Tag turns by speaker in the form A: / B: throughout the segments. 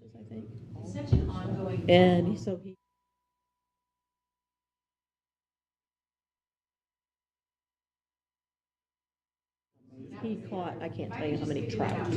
A: inches, I think.
B: It's such an ongoing
A: And
B: problem.
A: so he caught, I can't tell you how many trout.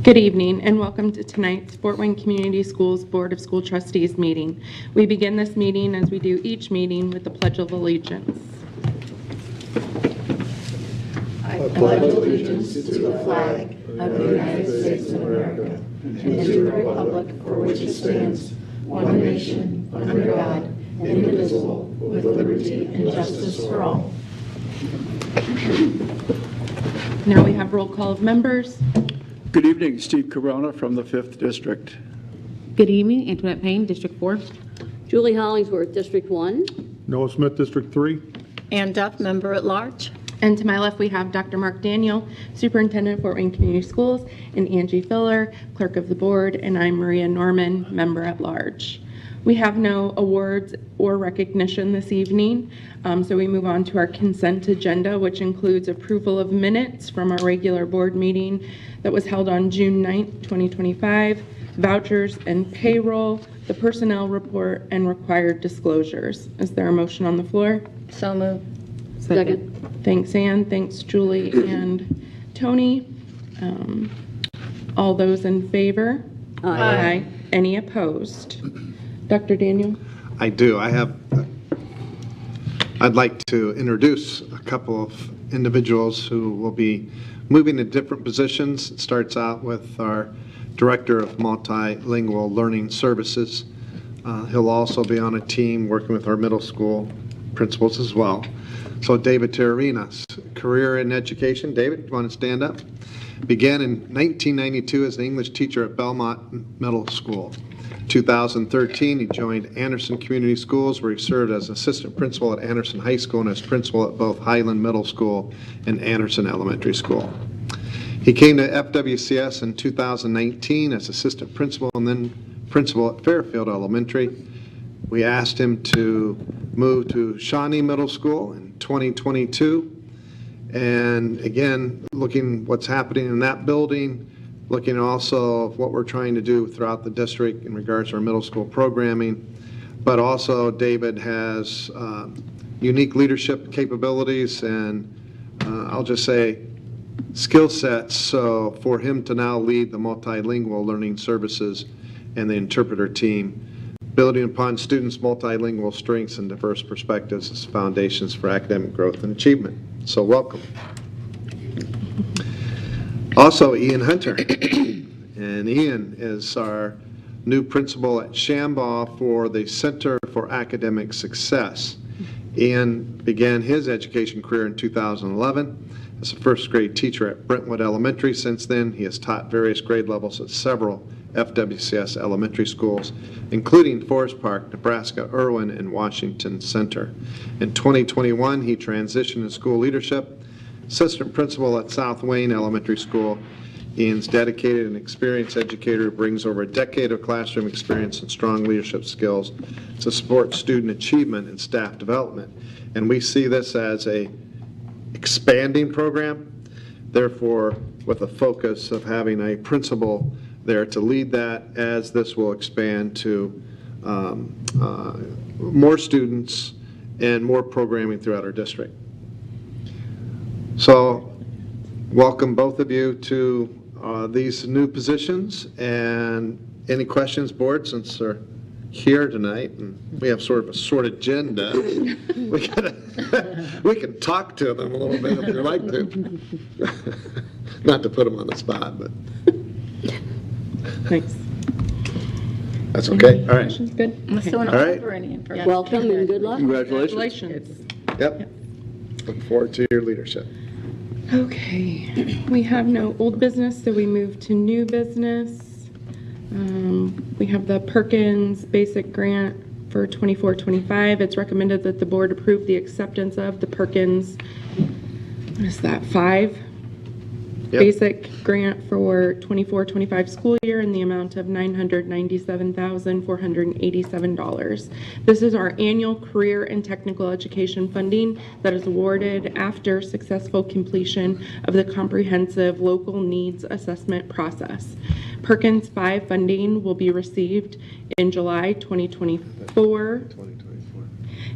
B: Good evening and welcome to tonight's Fort Wayne Community Schools Board of School Trustees meeting. We begin this meeting as we do each meeting with the Pledge of Allegiance.
C: I pledge allegiance to the flag of the United States of America and to the republic for which it stands, one nation, under God, indivisible, with liberty and justice for all.
B: Now we have roll call of members.
D: Good evening, Steve Corona from the 5th District.
E: Good evening, Antoinette Payne, District 4.
F: Julie Hollingsworth, District 1.
G: Noah Smith, District 3.
C: Ann Duff, member at large.
B: And to my left we have Dr. Mark Daniel, Superintendent of Fort Wayne Community Schools, and Angie Filler, Clerk of the Board, and I'm Maria Norman, Member at Large. We have no awards or recognition this evening, so we move on to our consent agenda, which includes approval of minutes from our regular board meeting that was held on June 9th, 2025, vouchers and payroll, the personnel report, and required disclosures. Is there a motion on the floor?
C: So moved.
F: Second.
B: Thanks, Ann. Thanks, Julie and Tony. All those in favor?
F: Aye.
B: Any opposed? Dr. Daniel?
H: I do. I'd like to introduce a couple of individuals who will be moving to different positions. It starts out with our Director of Multilingual Learning Services. He'll also be on a team working with our middle school principals as well. So David Terrarinas, career in education. David, you want to stand up? Began in 1992 as an English teacher at Belmont Middle School. 2013, he joined Anderson Community Schools, where he served as assistant principal at Anderson High School and as principal at both Highland Middle School and Anderson Elementary School. He came to FWCS in 2019 as assistant principal and then principal at Fairfield Elementary. We asked him to move to Shawnee Middle School in 2022. And again, looking what's happening in that building, looking also at what we're trying to do throughout the district in regards to our middle school programming. But also David has unique leadership capabilities and I'll just say skill sets. So for him to now lead the multilingual learning services and the interpreter team, building upon students' multilingual strengths and diverse perspectives as foundations for academic growth and achievement. So welcome. Also, Ian Hunter. And Ian is our new principal at Shambaugh for the Center for Academic Success. Ian began his education career in 2011 as a first grade teacher at Brentwood Elementary. Since then, he has taught various grade levels at several FWCS elementary schools, including Forest Park, Nebraska, Irwin, and Washington Center. In 2021, he transitioned to school leadership, assistant principal at South Wayne Elementary School. Ian's dedicated and experienced educator who brings over a decade of classroom experience and strong leadership skills to support student achievement and staff development. And we see this as a expanding program, therefore with a focus of having a principal there to lead that as this will expand to more students and more programming throughout our district. So welcome both of you to these new positions, and any questions, board, since they're here tonight and we have sort of a short agenda. we can talk to them a little bit if you'd like to. Not to put them on the spot, but
B: Thanks.
H: that's okay. All right.
B: Questions? Good?
C: Let's do an
H: All right.
C: over any information.
F: Welcome and good luck.
H: Congratulations.
B: Congratulations.
H: Yep. Look forward to your leadership.
B: Okay, we have no old business, so we move to new business. We have the Perkins Basic Grant for 24-25. It's recommended that the board approve the acceptance of the Perkins, what is that, 5?
H: Yep.
B: Basic grant for 24-25 school year in the amount of $997,487. This is our annual career and technical education funding that is awarded after successful completion of the comprehensive local needs assessment process. Perkins 5 funding will be received in July 2024.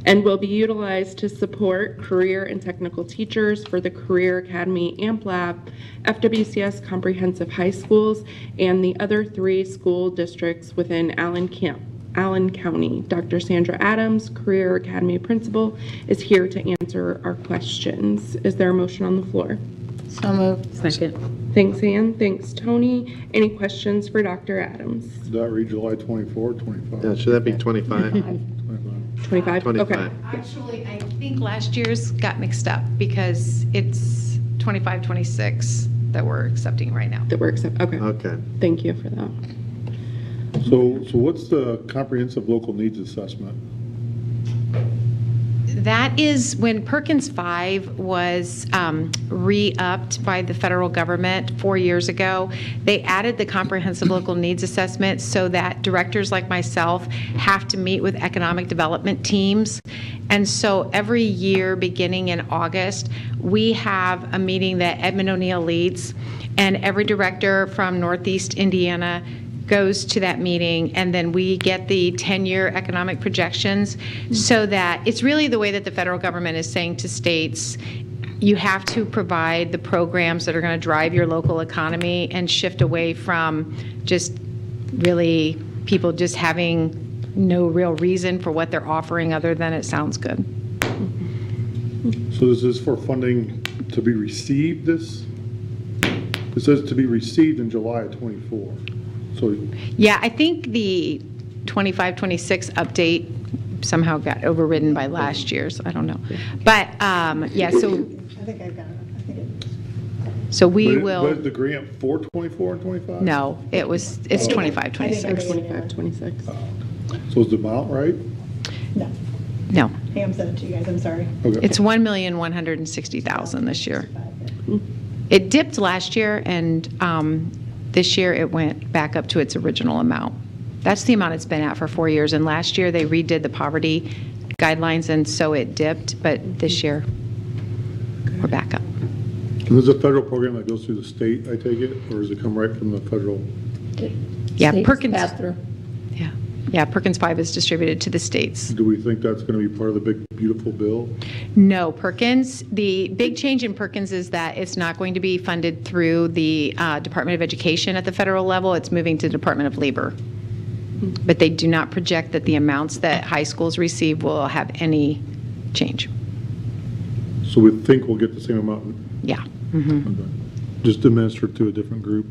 B: and will be utilized to support career and technical teachers for the Career Academy AMP Lab, FWCS Comprehensive High Schools, and the other 3 school districts within Allen County. Dr. Sandra Adams, Career Academy Principal, is here to answer our questions. Is there a motion on the floor?
E: So moved. Second.
B: Thanks, Ann. Thanks, Tony. Any questions for Dr. Adams?
G: Does that read July 24, 25?
H: Should that be 25?
B: 25?
H: 25.
B: Okay.
I: Actually, I think last year's got mixed up because it's 25, 26 that we're accepting right now.
B: That works. Okay.
H: Okay.
B: Thank you for that.
G: So what's the comprehensive local needs assessment?
I: That is when Perkins 5 was re-upped by the federal government 4 years ago. They added the comprehensive local needs assessment so that directors like myself have to meet with economic development teams. And so every year, beginning in August, we have a meeting that Edmund O'Neill leads, and every director from Northeast Indiana goes to that meeting, and then we get the 10-year economic projections, so that it's really the way that the federal government is saying to states, you have to provide the programs that are going to drive your local economy and shift away from just really people just having no real reason for what they're offering other than it sounds good.
G: So this is for funding to be received this? It says to be received in July of 24. So
I: Yeah, I think the 25, 26 update somehow got overridden by last year's. I don't know. But, yeah, so.
C: I think I've got it. I think
I: So we
G: was
I: will,
G: the grant for 24 and 25?
I: no, it's 25, 26.
B: 25, 26.
G: So is the amount right?
C: no.
I: No,
C: Pam sent it to you guys, I'm sorry.
G: Okay.
I: it's 1,160,000 this year. It dipped last year, and this year it went back up to its original amount. That's the amount it's been at for 4 years, and last year they redid the poverty guidelines, and so it dipped, but this year we're back up.
G: And there's a federal program that goes through the state, I take it, or does it come right from the federal?
I: Yeah,
C: States
I: Perkins.
C: pass through.
I: Yeah, Perkins 5 is distributed to the states.
G: Do we think that's going to be part of the big, beautiful bill?
I: No, Perkins, the big change in Perkins is that it's not going to be funded through the Department of Education at the federal level. It's moving to the Department of Labor. But they do not project that the amounts that high schools receive will have any change.
G: So we think we'll get the same amount,
I: Yeah.
G: just administered to a different group.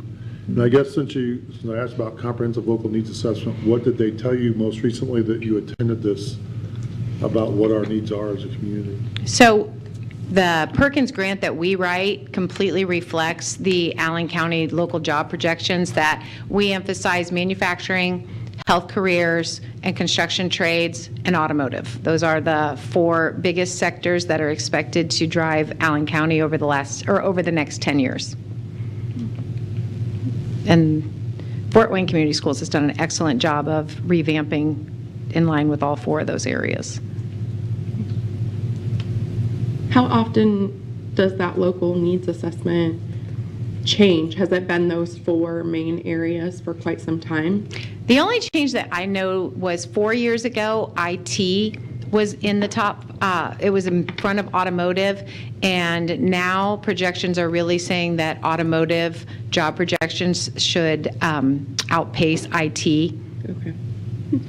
G: And I guess since I asked about comprehensive local needs assessment, what did they tell you most recently that you attended this about what our needs are as a community?
I: So the Perkins grant that we write completely reflects the Allen County local job projections, that we emphasize manufacturing, health careers, and construction trades, and automotive. Those are the 4 biggest sectors that are expected to drive Allen County over the next 10 years. And Fort Wayne Community Schools has done an excellent job of revamping in line with all 4 of those areas.
B: How often does that local needs assessment change? Has it been those 4 main areas for quite some time?
I: The only change that I know was 4 years ago, IT was in the top, it was in front of automotive, and now projections are really saying that automotive job projections should outpace IT.
B: Okay.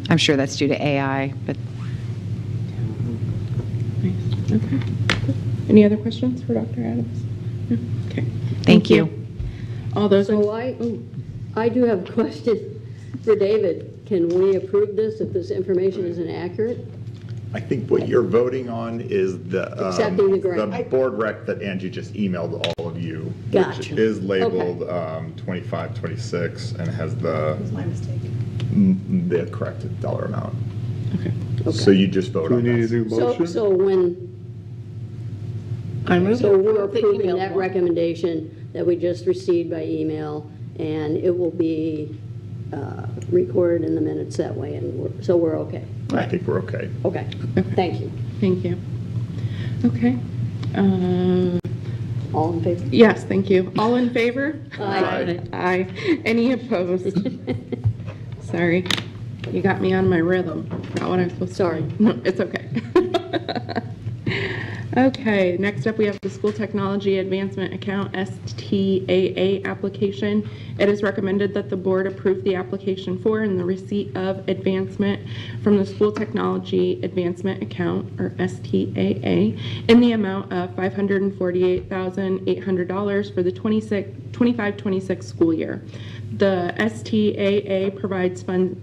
I: I'm sure that's due to AI, but
B: Nice. Okay. Any other questions for Dr. Adams? No? Okay.
I: thank you.
B: All those in,
F: So I do have a question for David. Can we approve this if this information is inaccurate?
J: I think what you're voting on is the
F: Accepting the grant.
J: the board rec that Angie just emailed all of you, which
F: Gotcha.
J: is labeled 25, 26, and has
C: It was my mistake.
J: the correct dollar amount.
B: okay.
J: So you just vote
G: Do we
J: on
G: need a
J: that.
G: new motion?
F: So when, so we're approving
C: emailed
F: that
C: one.
F: recommendation that we just received by email, and it will be recorded in the minutes that way, and so we're okay.
J: I think we're okay.
F: Okay, thank you.
B: Thank you. Okay.
F: All in favor?
B: Yes, thank you. All in favor?
F: Aye.
B: Aye. Any opposed? Sorry. You got me on my rhythm. Not what I'm supposed to.
F: Sorry.
B: No, it's okay. Okay, next up we have the School Technology Advancement Account, STAA application. It is recommended that the board approve the application for and the receipt of advancement from the School Technology Advancement Account, or STAA, in the amount of $548,800 for the 25-26 school year. The STAA provides funds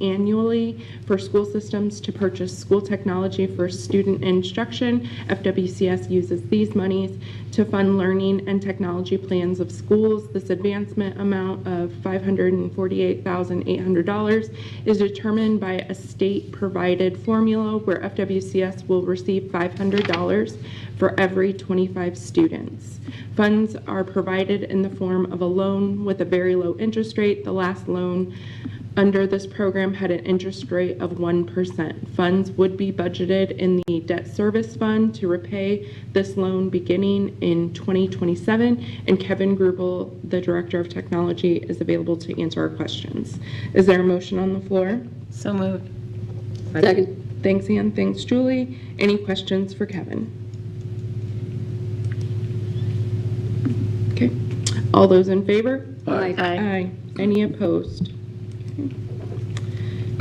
B: annually for school systems to purchase school technology for student instruction. FWCS uses these monies to fund learning and technology plans of schools. This advancement amount of $548,800 is determined by a state-provided formula where FWCS will receive $500 for every 25 students. Funds are provided in the form of a loan with a very low interest rate. The last loan under this program had an interest rate of 1%. Funds would be budgeted in the debt service fund to repay this loan beginning in 2027, and Kevin Grubel, the Director of Technology, is available to answer our questions. Is there a motion on the floor?
E: So moved.
F: Second.
B: Thanks, Ann. Thanks, Julie. Any questions for Kevin? Okay. All those in favor?
F: Aye.
B: Aye. Any opposed?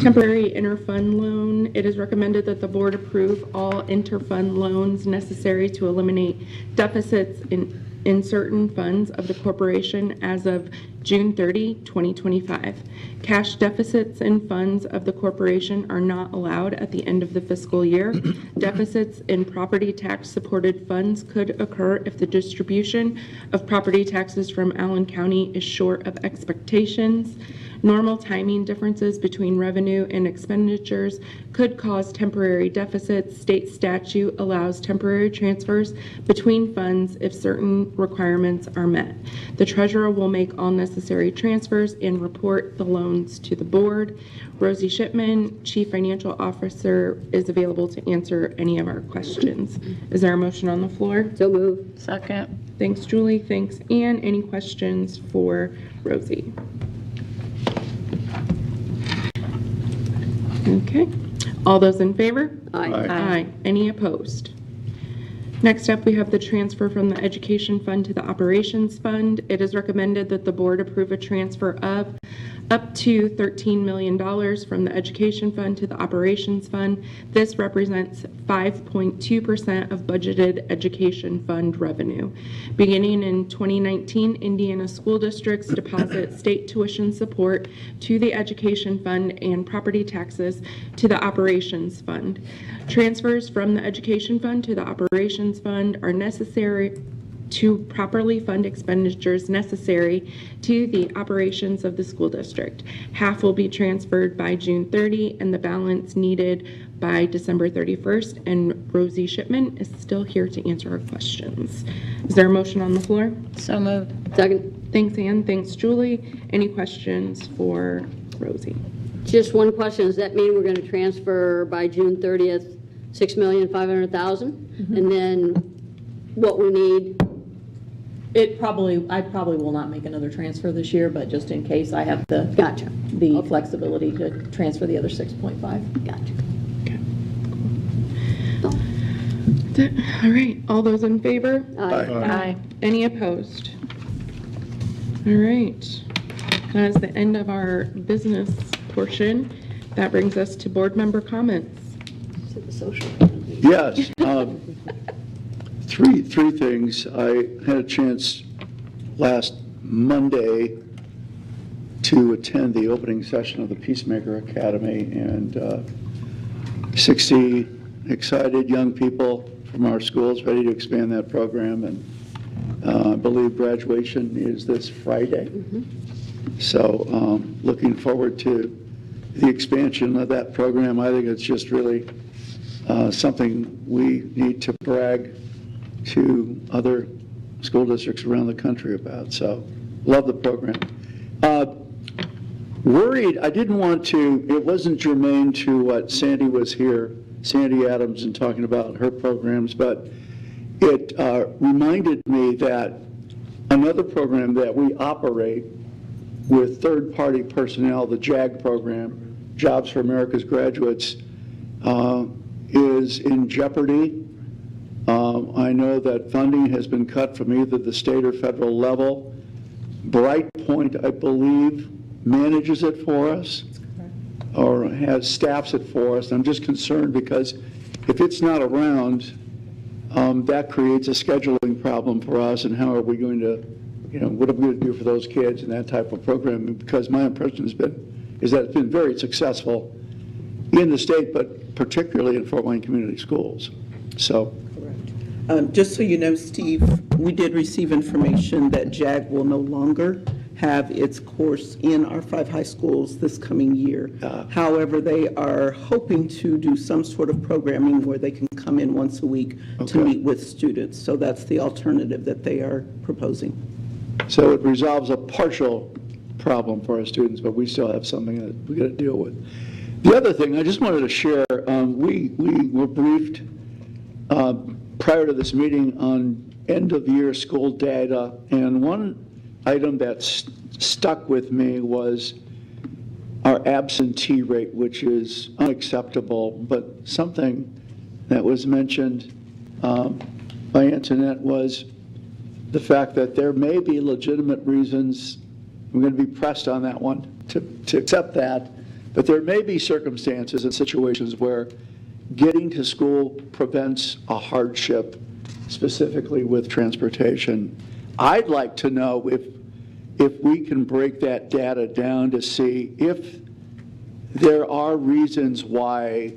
B: Temporary interfund loan. It is recommended that the board approve all interfund loans necessary to eliminate deficits in certain funds of the corporation as of June 30, 2025. Cash deficits in funds of the corporation are not allowed at the end of the fiscal year. Deficits in property tax supported funds could occur if the distribution of property taxes from Allen County is short of expectations. Normal timing differences between revenue and expenditures could cause temporary deficits. State statute allows temporary transfers between funds if certain requirements are met. The treasurer will make all necessary transfers and report the loans to the board. Rosie Shipman, Chief Financial Officer, is available to answer any of our questions. Is there a motion on the floor?
F: So moved.
E: Second.
B: Thanks, Julie. Thanks, Ann. Any questions for Rosie? Okay. All those in favor?
F: Aye.
B: Aye. Any opposed? Next up, we have the transfer from the Education Fund to the Operations Fund. It is recommended that the board approve a transfer of up to $13 million from the Education Fund to the Operations Fund. This represents 5.2% of budgeted Education Fund revenue. Beginning in 2019, Indiana school districts deposit state tuition support to the Education Fund and property taxes to the Operations Fund. Transfers from the Education Fund to the Operations Fund are necessary to properly fund expenditures necessary to the operations of the school district. Half will be transferred by June 30 and the balance needed by December 31st. And Rosie Shipman is still here to answer our questions. Is there a motion on the floor?
E: So moved.
F: Second.
B: Thanks, Ann. Thanks, Julie. Any questions for Rosie?
F: Just one question. Does that mean we're going to transfer by June 30th, $6,500,000? And then what we need?
A: I probably will not make another transfer this year, but just in case, I have the
F: Gotcha.
A: flexibility to transfer the other 6.5.
F: Gotcha.
B: All right. All those in favor?
E: Aye.
B: Any opposed? All right. That is the end of our business portion. That brings us to board member comments.
F: Social.
D: Yes. Three things. I had a chance last Monday to attend the opening session of the Peacemaker Academy, and 60 excited young people from our schools ready to expand that program, and I believe graduation is this Friday. So looking forward to the expansion of that program. I think it's just really something we need to brag to other school districts around the country about. So love the program. Worried, I didn't want to, it wasn't germane to what Sandy was here, Sandy Adams, and talking about her programs, but it reminded me that another program that we operate with third-party personnel, the JAG program, Jobs for America's Graduates is in jeopardy. I know that funding has been cut from either the state or federal level. Brightpoint, I believe, manages it for us or staffs it for us. I'm just concerned because if it's not around, that creates a scheduling problem for us, and how are we going to, what are we going to do for those kids and that type of programming? Because my impression is that it's been very successful in the state, but particularly in Fort Wayne Community Schools. So.
K: Just so you know, Steve, we did receive information that JAG will no longer have its course in our 5 high schools this coming year. However, they are hoping to do some sort of programming where they can come in once a week to meet with students. So that's the alternative that they are proposing.
D: So it resolves a partial problem for our students, but we still have something that we got to deal with. The other thing I just wanted to share, we were briefed prior to this meeting on end-of-year school data, and one item that stuck with me was our absentee rate, which is unacceptable, but something that was mentioned by Antoinette was the fact that there may be legitimate reasons, we're going to be pressed on that one, to accept that, but there may be circumstances and situations where getting to school prevents a hardship, specifically with transportation. I'd like to know if we can break that data down to see if there are reasons why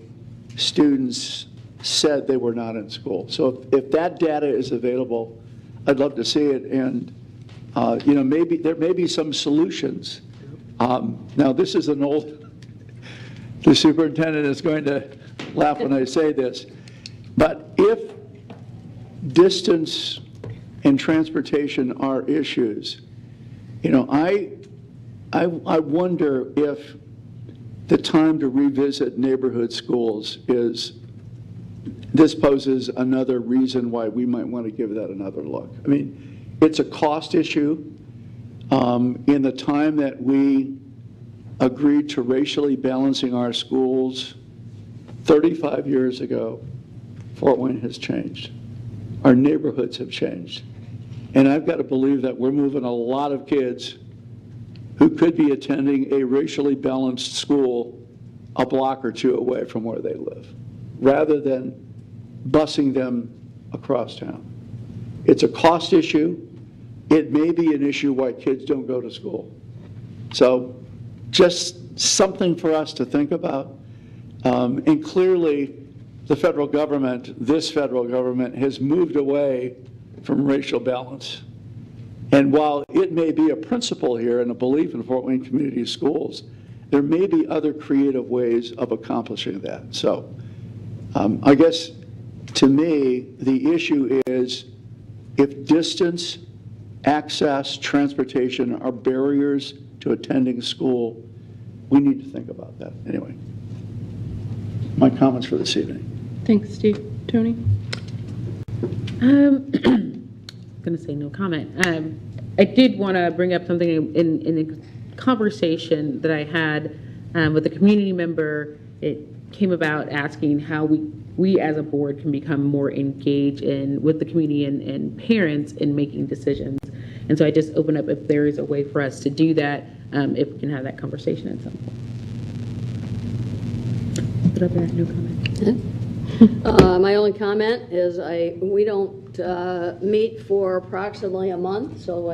D: students said they were not in school. So if that data is available, I'd love to see it, and maybe there may be some solutions. Now this is an old, the superintendent is going to laugh when I say this, but if distance and transportation are issues, I wonder if the time to revisit neighborhood schools this poses another reason why we might want to give that another look. I mean, it's a cost issue. In the time that we agreed to racially balancing our schools 35 years ago, Fort Wayne has changed. Our neighborhoods have changed. And I've got to believe that we're moving a lot of kids who could be attending a racially balanced school a block or two away from where they live, rather than busing them across town. It's a cost issue. It may be an issue why kids don't go to school. So just something for us to think about. And clearly, the federal government, this federal government, has moved away from racial balance. And while it may be a principle here and a belief in Fort Wayne Community Schools, there may be other creative ways of accomplishing that. So I guess, to me, the issue is if distance, access, transportation are barriers to attending school, we need to think about that. Anyway, my comments for this evening.
B: Thanks, Steve. Tony?
C: I'm going to say no comment. I did want to bring up something in a conversation that I had with a community member. It came about asking how we as a board can become more engaged with the community and parents in making decisions. And so I just open up if there is a way for us to do that, if we can have that conversation at some point. Put up that, no comment.
F: My only comment is we don't meet for approximately a month, so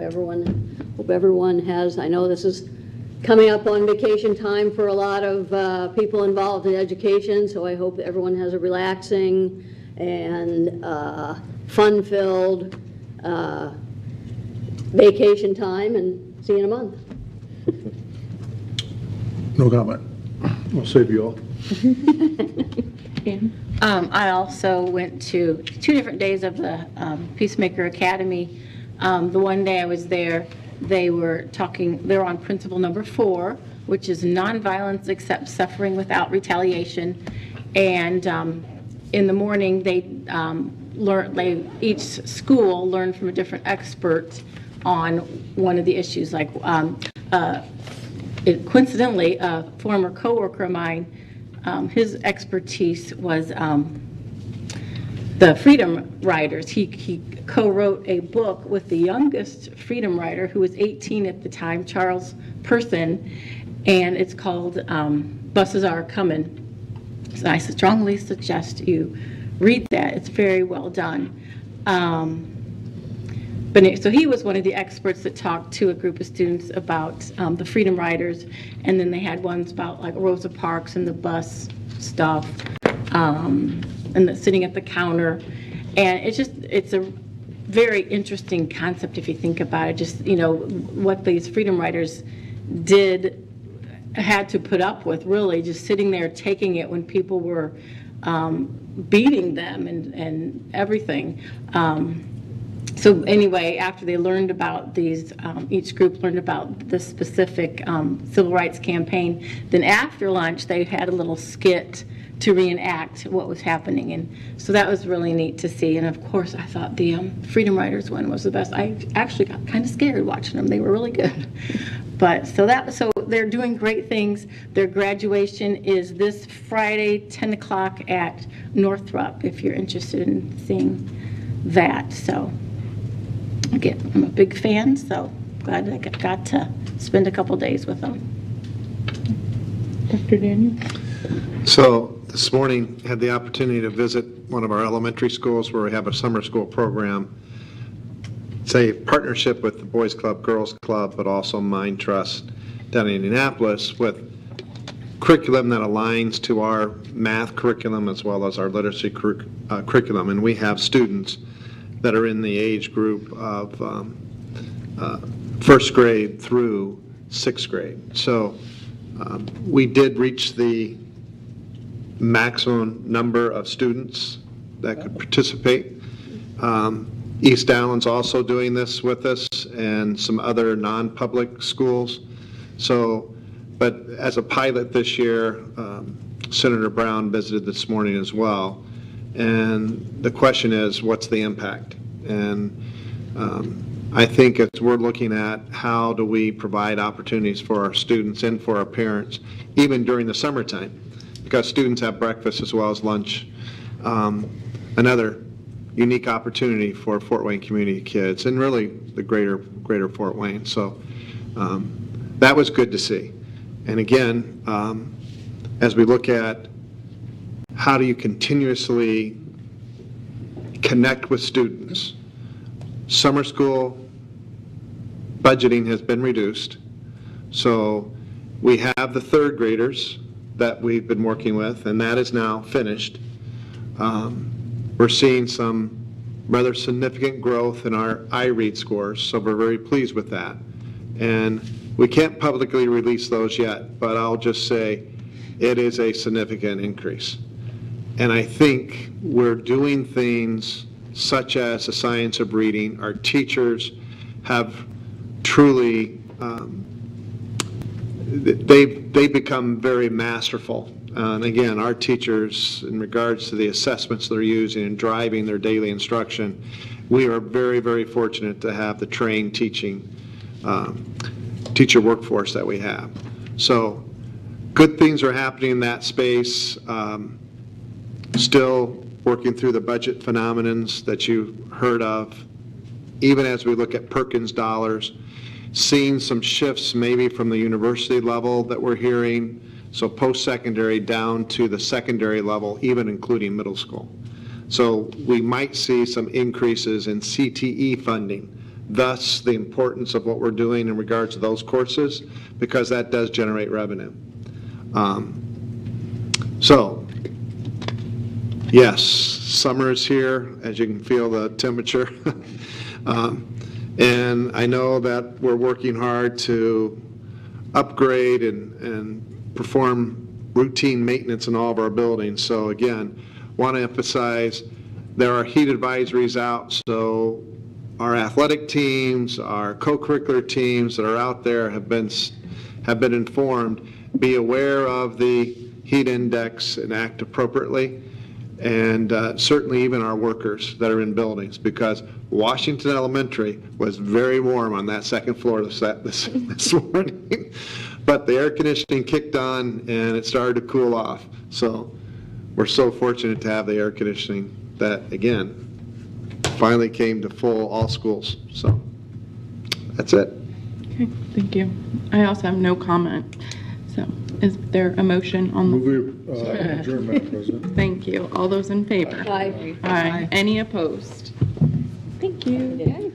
F: hope everyone has, I know this is coming up on vacation time for a lot of people involved in education, so I hope that everyone has a relaxing and fun-filled vacation time, and see you in a month.
G: No comment. I'll save you all.
E: I also went to 2 different days of the Peacemaker Academy. The one day I was there, they were on principle number 4, which is nonviolence except suffering without retaliation. And in the morning, each school learned from a different expert on one of the issues, like coincidentally, a former coworker of mine, his expertise was the Freedom Riders. He co-wrote a book with the youngest Freedom Rider, who was 18 at the time, Charles Person, and it's called Buses Are Coming. So I strongly suggest you read that. It's very well done. So he was one of the experts that talked to a group of students about the Freedom Riders, and then they had ones about like Rosa Parks and the bus stuff, and sitting at the counter. And it's a very interesting concept if you think about it, just, what these Freedom Riders had to put up with, really, just sitting there taking it when people were beating them and everything. So anyway, after they learned about these, each group learned about the specific civil rights campaign, then after lunch they had a little skit to reenact what was happening, and so that was really neat to see. And of course, I thought the Freedom Riders one was the best. I actually got kind of scared watching them. They were really good. But so they're doing great things. Their graduation is this Friday, 10 o'clock at Northrop, if you're interested in seeing that. So again, I'm a big fan, so glad I got to spend a couple days with them.
B: Dr. Daniel?
H: So this morning, had the opportunity to visit one of our elementary schools where we have a summer school program. It's a partnership with the Boys Club, Girls Club, but also Mind Trust down in Indianapolis, with curriculum that aligns to our math curriculum as well as our literacy curriculum. And we have students that are in the age group of first grade through sixth grade. So we did reach the maximum number of students that could participate. East Allen's also doing this with us, and some other non-public schools. So, but as a pilot this year, Senator Brown visited this morning as well. And the question is, what's the impact? And I think as we're looking at how do we provide opportunities for our students and for our parents, even during the summertime, because students have breakfast as well as lunch, another unique opportunity for Fort Wayne community kids and really the greater Fort Wayne. So that was good to see. And again, as we look at how do you continuously connect with students, summer school budgeting has been reduced. So we have the third graders that we've been working with, and that is now finished. We're seeing some rather significant growth in our iRead scores, so we're very pleased with that. And we can't publicly release those yet, but I'll just say it is a significant increase. And I think we're doing things such as the science of reading. Our teachers have truly, they've become very masterful. And again, our teachers, in regards to the assessments they're using and driving their daily instruction, we are very, very fortunate to have the trained teacher workforce that we have. So good things are happening in that space. Still working through the budget phenomenons that you heard of, even as we look at Perkins dollars, seeing some shifts maybe from the university level that we're hearing, so post-secondary down to the secondary level, even including middle school. So we might see some increases in CTE funding, thus the importance of what we're doing in regards to those courses, because that does generate revenue. So, yes, summer is here, as you can feel the temperature. And I know that we're working hard to upgrade and perform routine maintenance in all of our buildings. So again, want to emphasize there are heat advisories out, so our athletic teams, our co-curricular teams that are out there have been informed. Be aware of the heat index and act appropriately. And certainly even our workers that are in buildings, because Washington Elementary was very warm on that second floor this morning. But the air conditioning kicked on and it started to cool off. So we're so fortunate to have the air conditioning that, again, finally came to full all schools. So that's it.
B: Okay, thank you. I also have no comment. So is there a motion on the?
G: Move we adjourn, Madam President.
B: Thank you. All those in favor?
F: Aye.
B: Aye. Any opposed? Thank you.